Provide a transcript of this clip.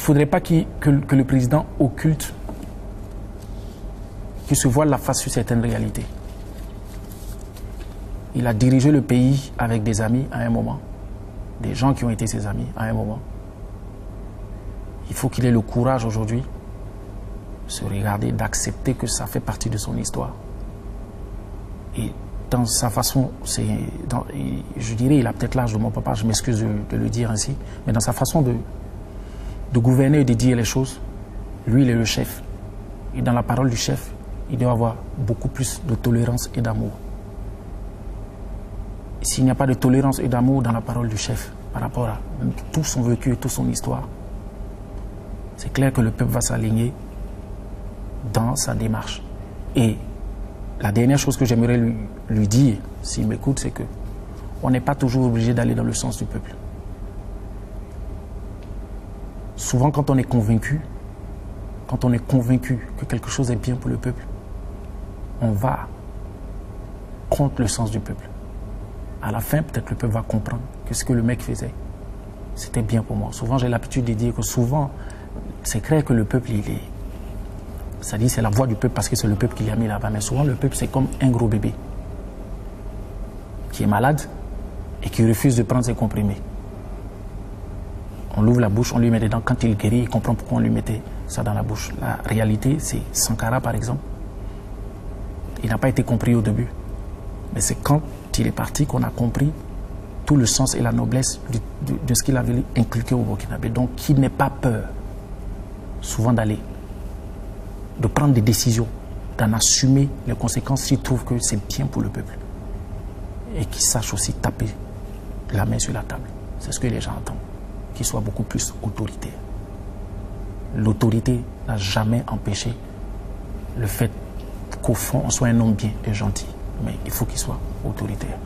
faudrait pas que le président occulte, qu'il se voile la face sur certaines réalités. Il a dirigé le pays avec des amis à un moment, des gens qui ont été ses amis à un moment. Il faut qu'il ait le courage aujourd'hui de se regarder, d'accepter que ça fait partie de son histoire. Et dans sa façon, je dirais, il a peut-être l'âge de mon papa, je m'excuse de le dire ainsi, mais dans sa façon de gouverner et de dire les choses, lui, il est le chef. Et dans la parole du chef, il doit avoir beaucoup plus de tolérance et d'amour. S'il n'y a pas de tolérance et d'amour dans la parole du chef, par rapport à tout son vécu et toute son histoire, c'est clair que le peuple va s'aligner dans sa démarche. Et la dernière chose que j'aimerais lui dire, s'il m'écoute, c'est que on n'est pas toujours obligé d'aller dans le sens du peuple. Souvent, quand on est convaincu que quelque chose est bien pour le peuple, on va contre le sens du peuple. À la fin, peut-être le peuple va comprendre que ce que le mec faisait, c'était bien pour moi. Souvent, j'ai l'habitude de dire que souvent, c'est clair que le peuple, c'est-à-dire c'est la voix du peuple parce que c'est le peuple qui l'a mis là-bas. Mais souvent, le peuple, c'est comme un gros bébé qui est malade et qui refuse de prendre ses comprimés. On l'ouvre la bouche, on lui met dedans. Quand il guérit, il comprend pourquoi on lui mettait ça dans la bouche. La réalité, c'est Sankara, par exemple. Il n'a pas été compris au début. Mais c'est quand il est parti qu'on a compris tout le sens et la noblesse de ce qu'il avait inculqué au Burkinabé. Donc, qu'il n'ait pas peur, souvent de prendre des décisions, d'en assumer les conséquences s'il trouve que c'est bien pour le peuple. Et qu'il sache aussi taper la main sur la table. C'est ce que les gens entendent. Qu'il soit beaucoup plus autoritaire. L'autorité n'a jamais empêché le fait qu'au fond, on soit un homme bien et gentil. Mais il faut qu'il soit autoritaire.